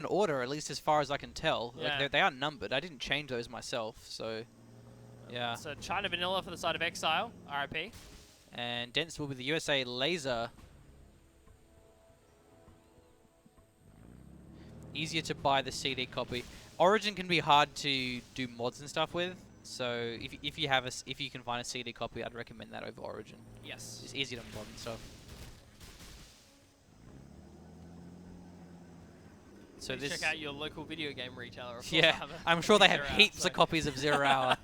in order, at least as far as I can tell. Yeah. Like they are numbered. I didn't change those myself, so yeah. So China Vanilla for the side of Exile, RIP. And Dents will be the USA Laser. Easier to buy the CD copy. Origin can be hard to do mods and stuff with. So if you have if you can find a CD copy, I'd recommend that over Origin. Yes. It's easier to mod and stuff. So Please check out your local video game retailer. Of yeah, course I'm sure they have 0 Hour, heaps so. of copies of 0 Hour.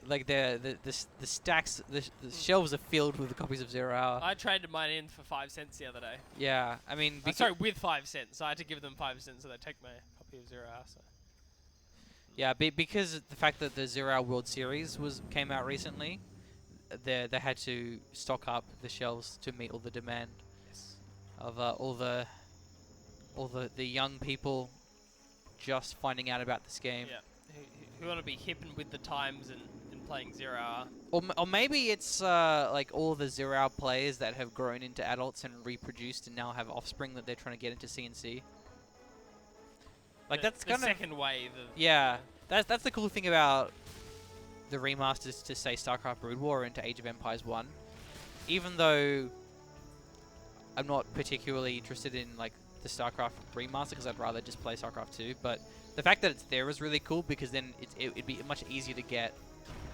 Like the stacks, the shelves are filled with the copies of 0 Hour. I traded mine in for 5 cents the other day. Yeah, I mean, sorry, with 5 cents. So I had to give them 5 cents, so they take my copy of 0 Hour. So. yeah, because the fact that the 0 Hour World Series came out recently, they had to stock up the shelves to meet all the demand of all the young people just finding out about this game. Yeah, who want to be hip and with the times and playing 0 Hour. Or maybe it's like all the 0 Hour players that have grown into adults and reproduced and now have offspring that they're trying to get into CNC. Like that's kind of second wave of yeah. That's the cool thing about the remasters to say StarCraft Brood War into Age of Empires 1. Even though I'm not particularly interested in like the StarCraft remaster because I'd rather just play StarCraft 2, but the fact that it's there is really cool because then it'd be much easier to get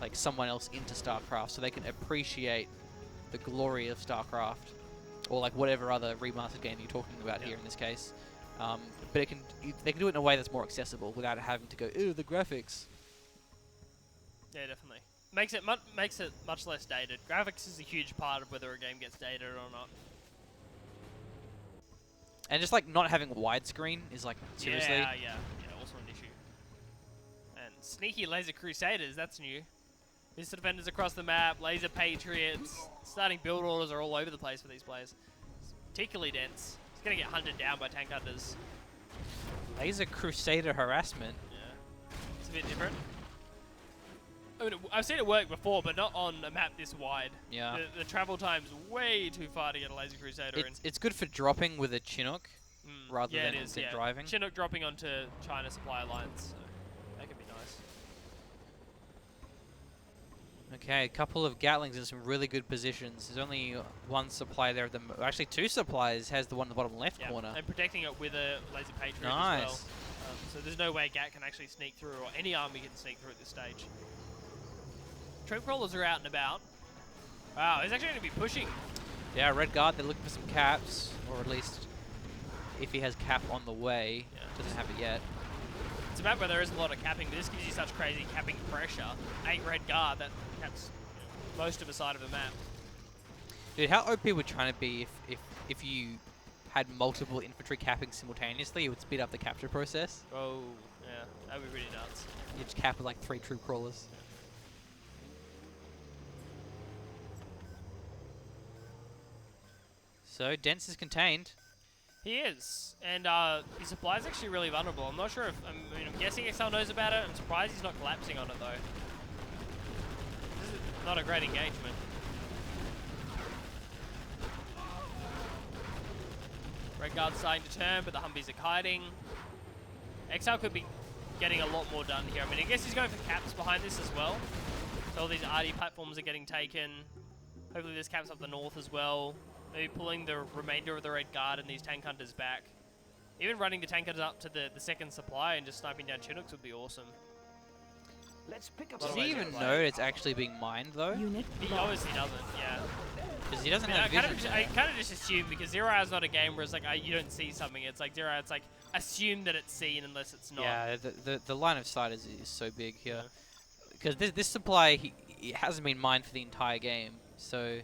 like someone else into StarCraft so they can appreciate the glory of StarCraft or like whatever other remastered game you're talking about here in this case. But they can do it in a way that's more accessible without having to go, ooh, the graphics. Yeah, definitely. Makes it much less dated. Graphics is a huge part of whether a game gets dated or not. And just like not having widescreen is like seriously. Yeah, also an issue. And sneaky laser crusaders, that's new. Mr. Defenders across the map, laser patriots, starting build orders are all over the place for these players. It's particularly dense. He's gonna get hunted down by tank hunters. Laser crusader harassment. Yeah, it's a bit different. I mean, I've seen it work before, but not on a map this wide. Yeah. The travel time's way too far to get a laser crusader in. It's good for dropping with a Chinook rather than driving. Chinook dropping onto China supply lines, so that could be nice. Okay, a couple of Gatlings in some really good positions. There's only one supply there. Actually, two supplies. Has the one in the bottom left corner. And protecting it with a laser patriot nice. as well. So there's no way Gat can actually sneak through, or any army can sneak through at this stage. Troop crawlers are out and about. Wow, he's actually going to be pushing. Yeah, Red Guard, they're looking for some caps, or at least if he has cap on the way. Doesn't have it yet. It's a map where there isn't a lot of capping, but this gives you such crazy capping pressure. 8 Red Guard, that caps most of the side of the map. Dude, how OP would China be if you had multiple infantry capping simultaneously? It would speed up the capture process. Oh, yeah, that would be really nuts. You just cap with like 3 troop crawlers. So, Dense is contained. He is, and his supply is actually really vulnerable. I'm not sure if, I'm guessing Exile knows about it. I'm surprised he's not collapsing on it though. This is not a great engagement. Red Guard's starting to turn, but the Humvees are kiting. Exile could be getting a lot more done here. I mean, I guess he's going for caps behind this as well. So all these RD platforms are getting taken. Hopefully there's caps up the north as well. Maybe pulling the remainder of the Red Guard and these tank hunters back. Even running the tank hunters up to the second supply and just sniping down Chinooks would be awesome. Let's pick up. Does he even know it's actually being mined though? He obviously doesn't, yeah. Because he doesn't have vision. I kind of just assume, because 0 Hour's not a game where it's like you don't see something. It's like 0 Hour, it's like assume that it's seen unless it's not. Yeah, the line of sight is so big here. Because this supply it hasn't been mined for the entire game, so.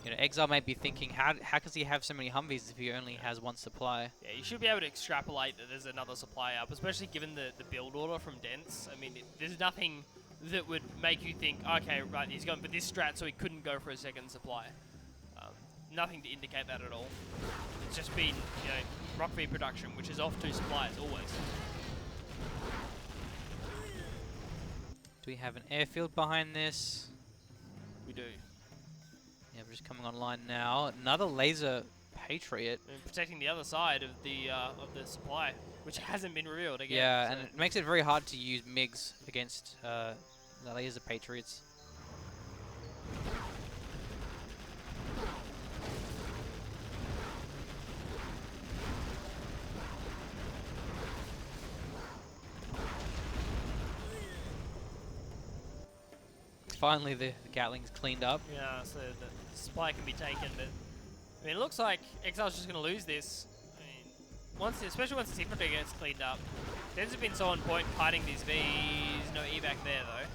You know, Exile may be thinking, how does he have so many Humvees if he only has one supply? Yeah, you should be able to extrapolate that there's another supply up, especially given the build order from Dense. I mean, there's nothing that would make you think, okay, right, he's going for this strat, so he couldn't go for a second supply. Nothing to indicate that at all. It's just been, Rock V production, which is off 2 supplies, always. Do we have an airfield behind this? We do. Yeah, we're just coming online now. Another laser patriot. And protecting the other side of the supply which hasn't been revealed again. Yeah, so. and it makes it very hard to use MiGs against the laser Patriots. Finally, the Gatling's cleaned up. Yeah, so the supply can be taken, but I mean, it looks like Exile's just going to lose this. I mean, especially once the infantry gets cleaned up. Dens have been so on point fighting these Vs. No evac there though.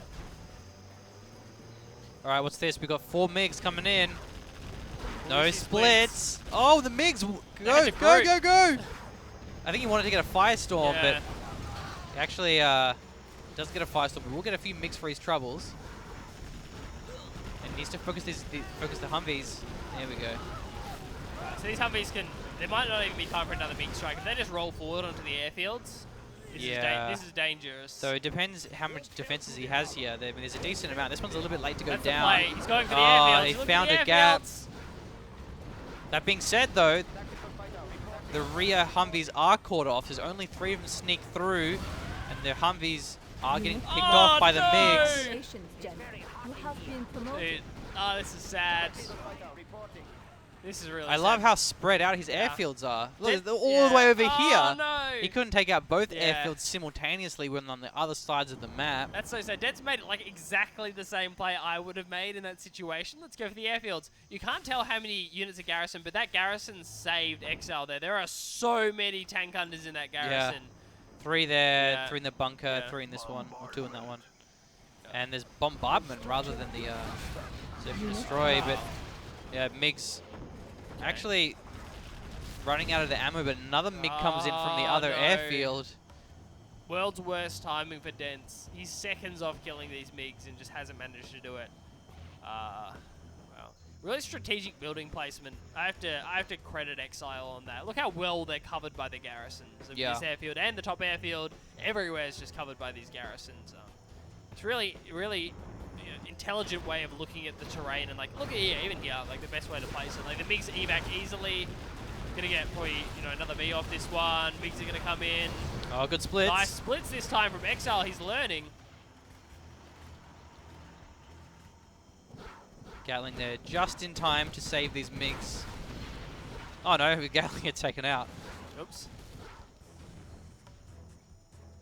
All right, what's this? We got 4 MiGs coming in. No Lucy splits. Oh, the MiGs! They Go, had to go, group. go, go! I think he wanted to get a Firestorm, Yeah. but he actually doesn't get a Firestorm, but we'll get a few MiGs for his troubles. And needs to focus focus the Humvees. There we go. Right, so these Humvees can, there might not even be time for another big strike. If they just roll forward onto the airfields, this is dangerous. So it depends how much defenses he has here. I mean, there's a decent amount. This one's a little bit late to go That's the down. play. He's going for the Oh, airfields. he Look at found the a gap. airfields. That being said, though, the rear Humvees are caught off. There's only 3 of them sneak through, and the Humvees are getting picked off by the MiGs. Congratulations, Jenny. You have been promoted. Dude, oh, this is sad. This is really I sad. love how spread out his Yeah. airfields are. Look, This- they're all the way over oh, here. No. He couldn't take out both Yeah. airfields simultaneously when on the other sides of the map. That's so sad. Dens made it like exactly the same play I would have made in that situation. Let's go for the airfields. You can't tell how many units of garrison, but that garrison saved Exile there. There are so many tank hunters in that garrison. 3 there, Yeah. 3 in the bunker, Yeah. 3 in this one, or 2 in that one. And there's bombardment rather than the search and destroy, but yeah, MiGs actually running out of the ammo, but another MiG comes in from the Oh, other no. airfield. World's worst timing for Dens. He's seconds off killing these MiGs and just hasn't managed to do it. Well, really strategic building placement. I have to credit Exile on that. Look how well they're covered by the garrisons of Yeah. this airfield and the top airfield. Everywhere is just covered by these garrisons. It's really, really intelligent way of looking at the terrain and like, look at here, even here, like the best way to place it. Like the MiGs evac easily. Gonna get probably, another V off this one. MiGs are gonna come in. Oh, good splits. Nice splits this time from Exile. He's learning. Gatling there just in time to save these MiGs. Oh no, Gatling gets taken out. Oops.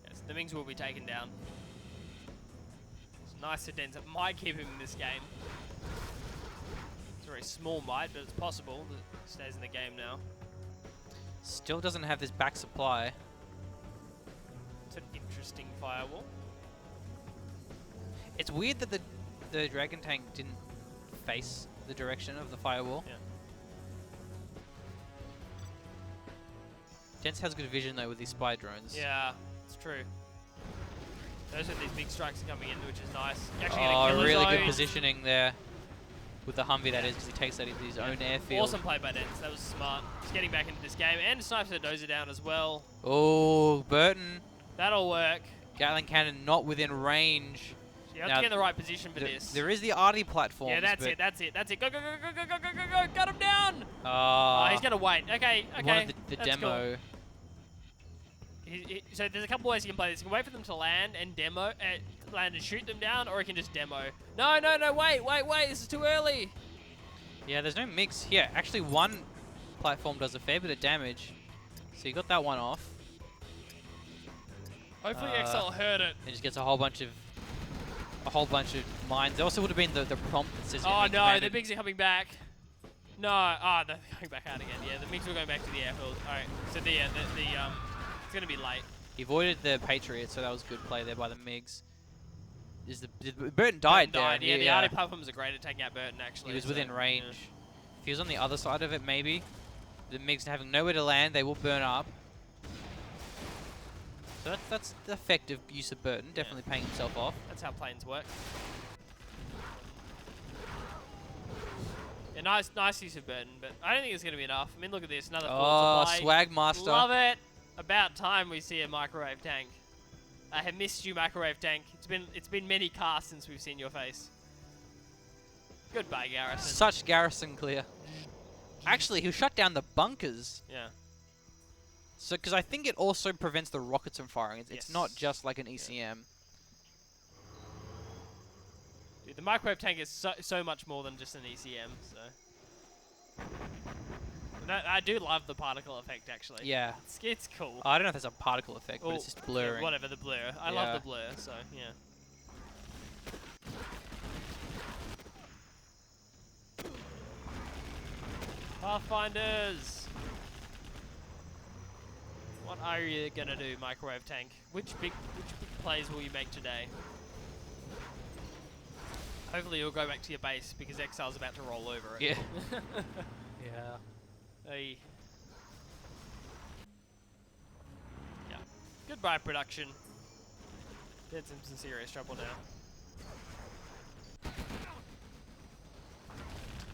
Yes, the MiGs will be taken down. It's nice to Dens. It might keep him in this game. It's a very small might, but it's possible that he stays in the game now. Still doesn't have this back supply. It's an interesting firewall. It's weird that the Dragon Tank didn't face the direction of the firewall. Yeah. Dens has good vision though with these spy drones. Yeah, it's true. Those are these big strikes coming in, which is nice. You actually get a Oh, killer really good zone. positioning there with the Humvee, that is, because he takes that into his own airfield. Awesome play by Dens. That was smart. He's getting back into this game, and snipes the dozer down as well. Oh, Burton. That'll work. Gatling cannon not within range. You have Now, to get in the right position for this. There is the arty platform. Yeah, that's it. That's it. That's it. Go, go, go, go, go, go, go, go, go. Got him down. Oh, he's gonna wait. Okay, He okay. wanted the that's demo. cool. So there's a couple ways you can play this. You can wait for them to land and land and shoot them down, or you can just demo. No, no, no. Wait, wait, wait. This is too early. Yeah, there's no mix here. Actually, one platform does a fair bit of damage. So you got that one off. Hopefully Exile heard it. It just gets a whole bunch of mines. There also would have been the prompt that says. Oh enemy no, the commanded. MiGs are coming back. No, they're going back out again. Yeah, the MiGs will go back to the airfield. All right, so it's gonna be late. He avoided the Patriots, so that was good play there by the MiGs. Burton died there. Yeah, the arty platforms are great at taking out Burton, actually. He was so, within range. yeah. If he was on the other side of it, maybe. The MiGs having nowhere to land, they will burn up. So that's the effective use of Burton, definitely paying himself off. That's how planes work. Yeah, nice use of Burton, but I don't think it's going to be enough. I mean, look at this, another Oh, full supply. Swag Master. Love it. About time we see a microwave tank. I have missed you, microwave tank. It's been many casts since we've seen your face. Goodbye, Garrison. Such garrison clear. Actually, he'll shut down the bunkers. Yeah. So, because I think it also prevents the rockets from firing. It's not Yes. just like an ECM. Dude, the microwave tank is so much more than just an ECM. So. No, I do love the particle effect actually. Yeah. It's cool. I don't know if there's a particle effect, but it's just blurring. Yeah, whatever, the blur. I Yeah. love the blur, so yeah. Pathfinders! What are you gonna do, microwave tank? Which big plays will you make today? Hopefully you'll go back to your base because Exile's about to roll over it. Yeah. Yeah. Hey. Yeah. Goodbye, production. It's in some serious trouble now.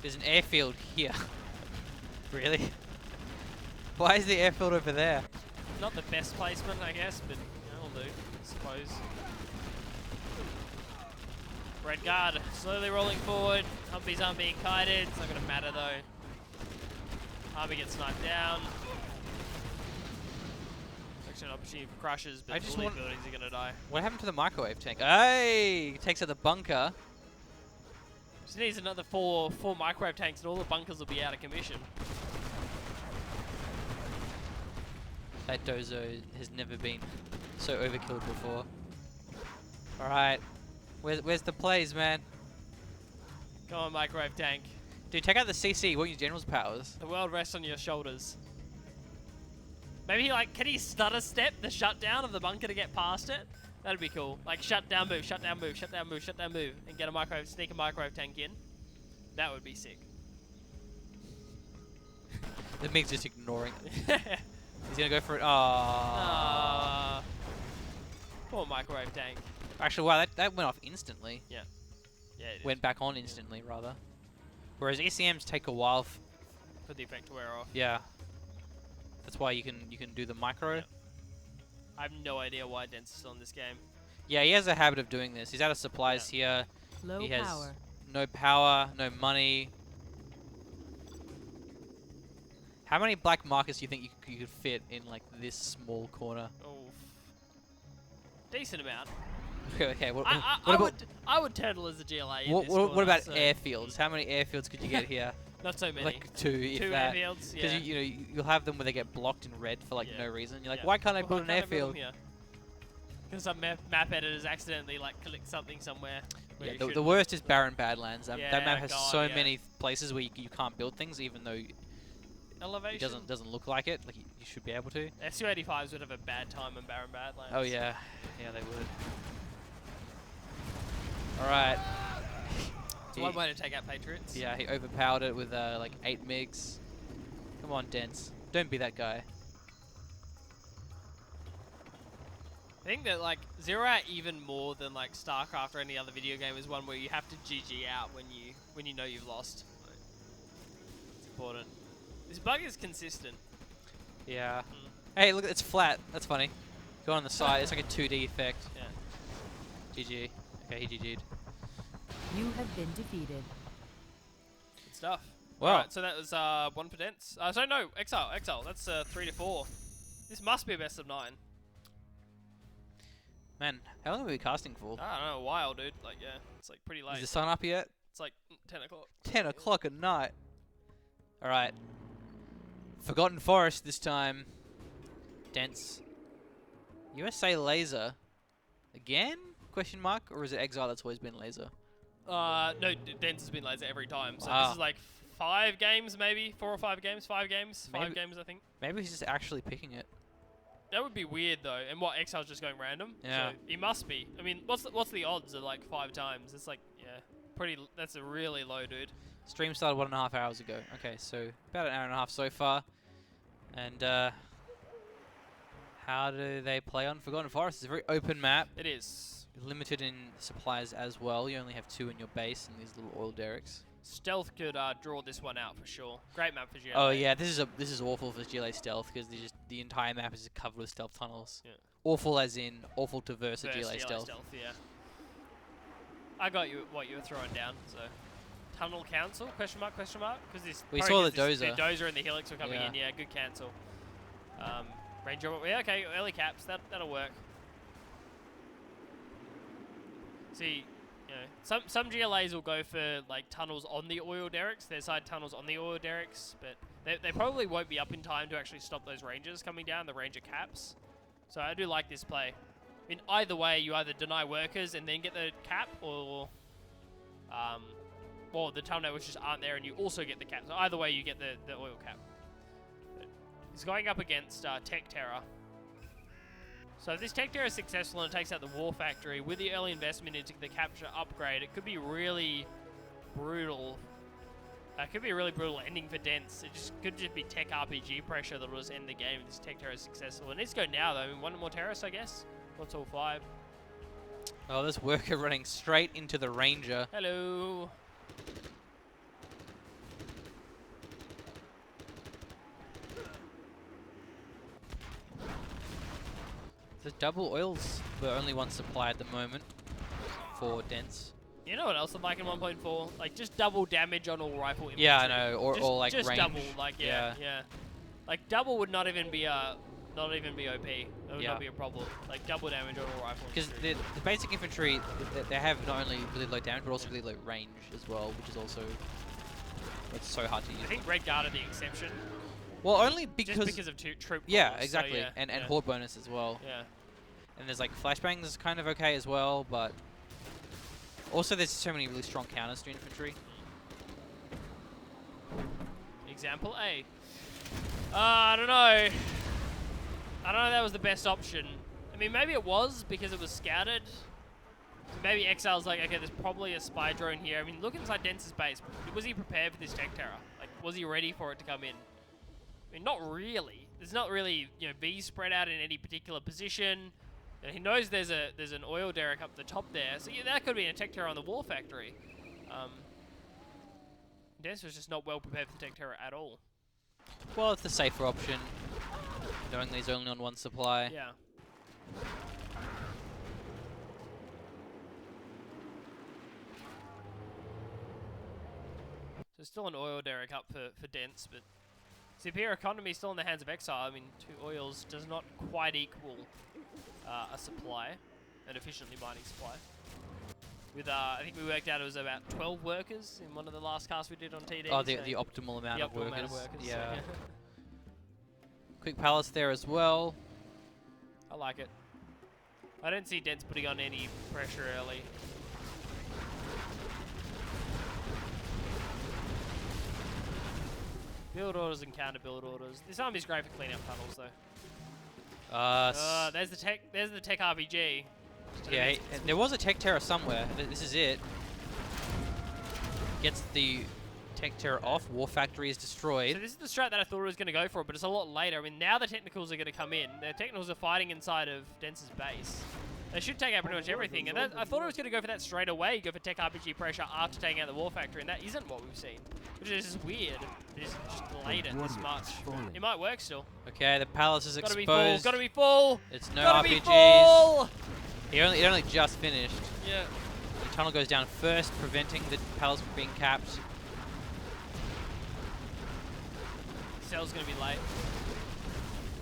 There's an airfield here. Really? Why is the airfield over there? Not the best placement, I guess, but it'll do, I suppose. Red guard slowly rolling forward. Humpies aren't being kited. It's not going to matter though. Army gets sniped down. It's actually an opportunity for crushes, but I just all these want- buildings are going to die. What happened to the microwave tank? Hey! Takes out the bunker. Just needs another four microwave tanks, and all the bunkers will be out of commission. That dozo has never been so overkilled before. Alright. Where's the plays, man? Come on, microwave tank. Dude, take out the CC. Won't use general's powers. The world rests on your shoulders. Maybe can he stutter step the shutdown of the bunker to get past it? That'd be cool. Like shut down, move, shut down, move, shut down, move, shut down, move, and get a sneak a microwave tank in. That would be sick. The MiG's just ignoring it. He's gonna go for it. Aww. Poor microwave tank. Actually, wow, that went off instantly. Yeah, it Went back on instantly, rather. Whereas ECMs take a while. for the effect to wear off. Yeah. That's why you can do the micro. Yeah. I have no idea why Dent's still in this game. Yeah, he has a habit of doing this. He's out of supplies here. Low He has power. no power, no money. How many black markers do you think you could fit in like this small corner? Oh, decent amount. Okay, what I would turtle as a GLA. In what, this what corner, about so airfields? How many airfields could you get here? Not so many. Like two, if Two that. airfields. Because Yeah. you'll have them where they get blocked in red for like Yeah. no reason. You're like, Yeah. why can't I build an airfield? Because some map editors accidentally like click something somewhere. where Yeah, you the shouldn't. worst is Barren Badlands. That Yeah, map has God, so yeah. many places where you can't build things, even though it Elevation. doesn't look like it. Like you should be able to. SU-85s would have a bad time in Barren Badlands. Oh yeah, yeah they would. All right. It's one way to take out Patriots. Yeah, he overpowered it with like 8 MiGs. Come on, Dents. Don't be that guy. I think that like Zero Out even more than like StarCraft or any other video game is one where you have to GG out when you know you've lost. Like, it's important. This bug is consistent. Yeah. Hey, look, it's flat. That's funny. Go on the side. It's like a 2D effect. Yeah. GG. Okay, he GG'd. You have been defeated. Good stuff. Wow. Alright, so that was 1 for Dents. So no, Exile. That's 3 to 4. This must be a best of 9. Man, how long have we been casting for? I don't know, a while, dude. Like, yeah, it's like pretty Is late. the sun up yet? It's like 10 o'clock. 10 o'clock at night. Alright. Forgotten Forest this time. Dents. USA Laser. Again? Question mark? Or is it Exile that's always been Laser? No, Dents has been laser every time. So Wow. this is like 5 games, maybe 4 or 5 games. 5 games. Maybe- 5 games, I think. Maybe he's just actually picking it. That would be weird though. And what, Exile's just going random? Yeah. So he must be. I mean, what's the odds of like 5 times? It's like, yeah, that's a really low, dude. Stream started 1.5 hours ago. Okay, so about an hour and a half so far. And how do they play on Forgotten Forest? It's a very open map. It is. Limited in supplies as well. You only have 2 in your base and these little oil derricks. Stealth could draw this one out for sure. Great map for GLA. Oh yeah, this is awful for GLA stealth because the entire map is covered with stealth tunnels. Yeah. Awful as in awful to verse a Versus GLA stealth. yeah. I got you what you were throwing down. So, Tunnel Council? Question mark? Because this. We probably saw 'cause the The dozer. dozer and the helix were coming Yeah. in. Yeah, good cancel. Ranger, yeah, okay, early caps, that'll work. See, you know, some GLAs will go for like tunnels on the oil derricks, their side tunnels on the oil derricks, but they probably won't be up in time to actually stop those Rangers coming down, the Ranger caps. So I do like this play. I mean, either way, you either deny workers and then get the cap, or the tunnel networks just aren't there and you also get the cap. So either way, you get the oil cap. But he's going up against Tech Terror. So if this Tech Terror is successful and it takes out the War Factory, with the early investment into the capture upgrade, it could be really brutal. It could be a really brutal ending for Dents. It could just be Tech RPG pressure that will just end the game if this Tech Terror is successful. It needs to go now, though. I mean, one more Terrorist, I guess. What's all 5? Oh, this worker running straight into the Ranger. Hello. The double oils were only one supply at the moment for Dents. You know what else I'm like in 1.4? Like, just double damage on all rifle infantry. Yeah, I know. Or like just range. double, like, yeah. Like, double would not even be OP. That would not be a problem. Like, double damage on all rifle Because infantry. the basic infantry, they have not only really low damage, but also really low range as well, which is also... It's so hard to use. I think Red Guard are the exception. Well, only because... Just because of troop yeah, bonus, exactly. So yeah, and horde bonus as well. Yeah. And there's like flashbangs is kind of okay as well, but... Also, there's so many really strong counters to infantry. Example A. I don't know. I don't know if that was the best option. I mean, maybe it was because it was scouted. So maybe Exile's like, okay, there's probably a spy drone here. I mean, look inside Dense's base. Was he prepared for this Tech Terror? Like, was he ready for it to come in? I mean, not really. There's not really, you know, V spread out in any particular position. And he knows there's an oil derrick up the top there. So yeah, that could be a Tech Terror on the War Factory. Dence was just not well prepared for the Tech Terror at all. Well, it's the safer option, knowing that he's only on one supply. Yeah. So still an oil derrick up for Dents, but superior economy still in the hands of Exile. I mean, 2 oils does not quite equal a supply, an efficiently mining supply. With I think we worked out it was about 12 workers in one of the last casts we did on TD. Oh, so the optimal amount the of optimal workers. amount of workers. Yeah. So Quick palace there as well. I like it. I don't see Dents putting on any pressure early. Build orders and counter build orders. This army's great for cleaning up tunnels, though. There's the tech RPG. Yeah, there was a Tech Terror somewhere. This is it. Gets the Tech Terror off. War Factory is destroyed. So this is the strat that I thought it was going to go for, but it's a lot later. I mean, now the technicals are going to come in. The technicals are fighting inside of Dense's base. They should take out pretty much everything. And I thought it was going to go for that straight away, go for tech RPG pressure after taking out the War Factory, and that isn't what we've seen. Which is just weird. It is just delayed it this much. It might work still. Okay, the palace is Gotta exposed. Gotta be full. It's no Gotta RPGs. be full. It only just finished. Yeah. The tunnel goes down first, preventing the palace from being capped. Cell's gonna be late.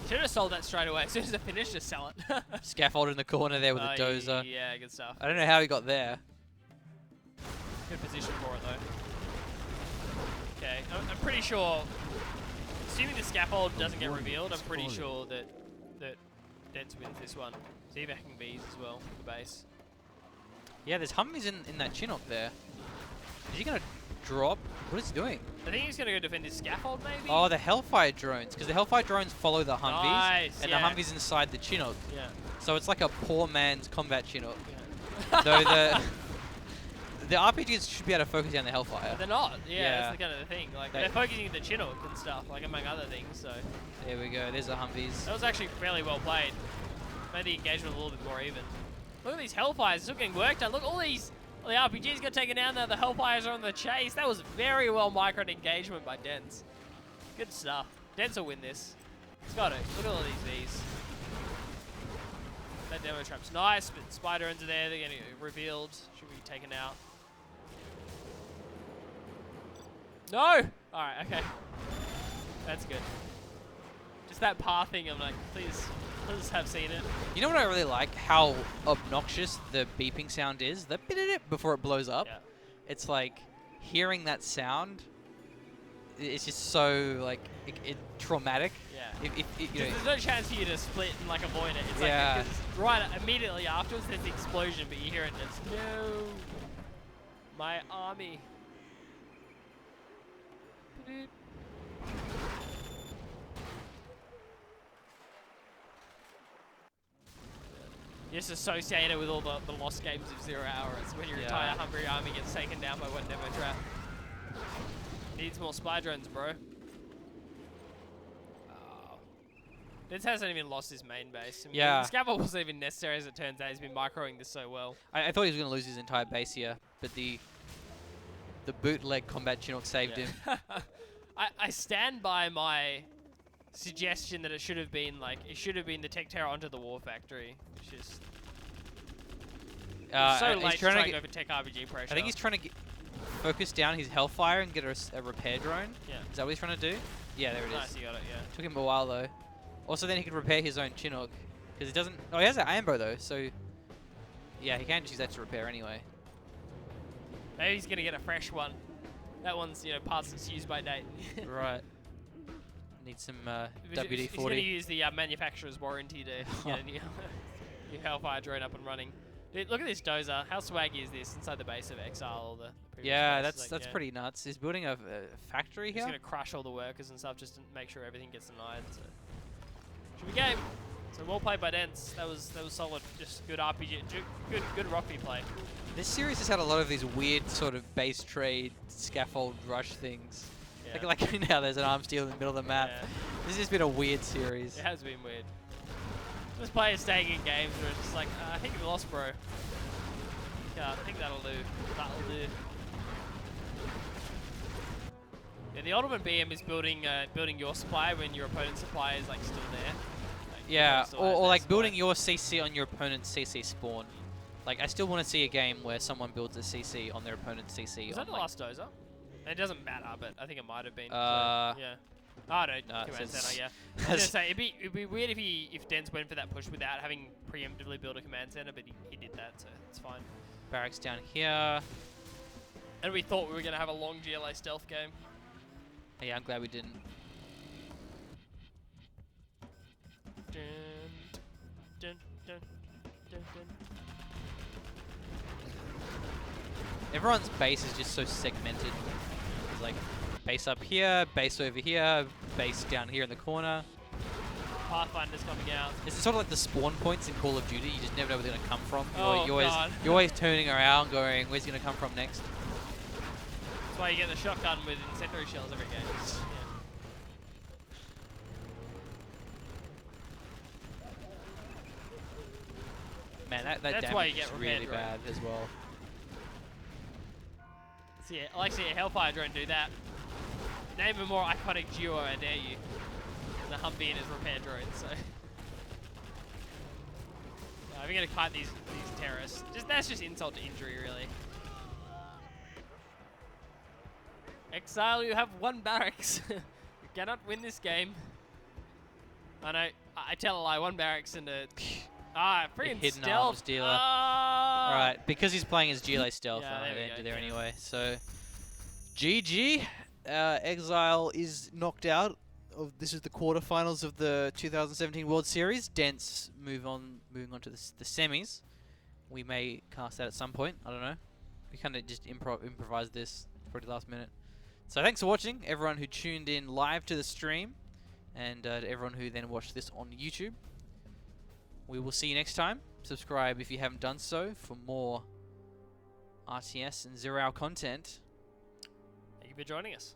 Should have sold that straight away. As soon as I finished, just sell it. Scaffold in the corner there with a dozer. Yeah, good stuff. I don't know how he got there. Good position for it, though. Okay, I'm pretty sure, assuming the scaffold doesn't get revealed, I'm pretty sure that Dents wins this one. See backing Bs as well for the base. Yeah, there's Humvees in that Chinook there. Is he going to drop? What is he doing? I think he's going to go defend his scaffold, maybe? Oh, the Hellfire drones. Because the Hellfire drones follow the Humvees. Nice, and yeah. the Humvees inside the Chinook. Yeah. So it's like a poor man's combat Chinook. Yeah. Though the RPGs should be able to focus down the Hellfire. But they're not. Yeah, Yeah. that's the kind of the thing. Like, they're focusing the Chinook and stuff, like among other things, so. There we go. There's the Humvees. That was actually fairly well played. Made the engagement a little bit more even. Look at these Hellfires, still getting work done. Look, all the RPGs got taken down there. The Hellfires are on the chase. That was very well microed engagement by Dents. Good stuff. Dents will win this. It's got it. Look at all these Vs. That demo trap's nice, but spider ends are there. They're getting revealed. Should be taken out. No! Alright, okay. That's good. Just that pathing, I'm like, please have seen it. You know what I really like? How obnoxious the beeping sound is. The before it blows up. Yeah. It's like hearing that sound. It's just so like traumatic. Yeah. You know, There's no chance for you to split and like avoid it. It's Yeah. like, because right immediately afterwards there's the explosion, but you hear it and it's, no, my army. Beep. You're just associated with all the lost games of 0 hours when your Yeah. entire Hungry army gets taken down by one demo trap. Needs more spy drones, bro. Oh. This hasn't even lost his main base. I mean, Yeah. The scaffold wasn't even necessary as it turns out. He's been microing this so well. I thought he was going to lose his entire base here, but the bootleg combat Chinook saved him. I stand by my suggestion that it should have been the Tech Terror onto the War Factory. It's just so he's late to trying try to and go for Tech RPG pressure. I think he's trying to focus down his Hellfire and get a repair drone. Yeah. Is that what he's trying to do? Yeah, there it is. Nice, you got it, yeah. Took him a while though. Also, then he could repair his own Chinook because he doesn't. Oh, he has an Ambo though, so yeah, he can just use that to repair anyway. Maybe he's gonna get a fresh one. That one's, past its use by date. Right. Need some He's gonna WD-40. use the manufacturer's warranty to get a new Hellfire drone up and running. Dude, look at this dozer. How swaggy is this inside the base of Exile? Or the previous Yeah, base? that's pretty nuts. He's building a factory He's here. gonna crush all the workers and stuff just to make sure everything gets denied. So. Should be game. So well played by Dents. That was solid. Just good RPG. Good Rocky play. This series has had a lot of these weird sort of base trade scaffold rush things. Yeah. Like now there's an arms deal in the middle of the map. Yeah. This has been a weird series. It has been weird. This players staying in games where it's just like, I think we lost, bro. Yeah, I think that'll do. That'll do. Yeah, the Ultimate BM is building your supply when your opponent's supply is like still there. Like, Yeah, still has or their like supply. building your CC on your opponent's CC spawn. Like I still want to see a game where someone builds a CC on their opponent's CC. Was on that the like, last dozer? It doesn't matter, but I think it might have been. Uh, so, yeah. Oh no, no, it command says- center. Yeah. I was gonna say it'd be weird if Dens went for that push without having preemptively built a command center, but he did that, so it's fine. Barracks down here. And we thought we were gonna have a long GLA stealth game. Yeah, I'm glad we didn't. Dun, dun, dun, dun, dun. Everyone's base is just so segmented. There's like base up here, base over here, base down here in the corner. Pathfinder's coming out. It's sort of like the spawn points in Call of Duty. You just never know where they're gonna come from. Oh, You're God. always turning around, going, "Where's he gonna come from next?" That's why you get the shotgun with incendiary shells every game. Yeah. Man, that That's why you damage is get really repaired, bad as well. See, I like to see a Hellfire drone do that. Name a more iconic duo, I dare you. The Humvee and his repair drone, so. I'm gonna kite these terrorists. That's just insult to injury, really. Exile, you have 1 barracks. You cannot win this game. I know, I tell a lie, 1 barracks and a... freaking hidden stealth. arms dealer. Ah! Alright, because he's playing his GLA stealth, Yeah, there we they go, ended there yeah. anyway. So, GG. Exile is knocked out. This is the quarterfinals of the 2017 World Series. Dents moving on to the semis. We may cast that at some point. I don't know. We kind of just improvised this pretty last minute. So thanks for watching, everyone who tuned in live to the stream, and to everyone who then watched this on YouTube. We will see you next time. Subscribe if you haven't done so for more RTS and 0 hour content. Thank you for joining us.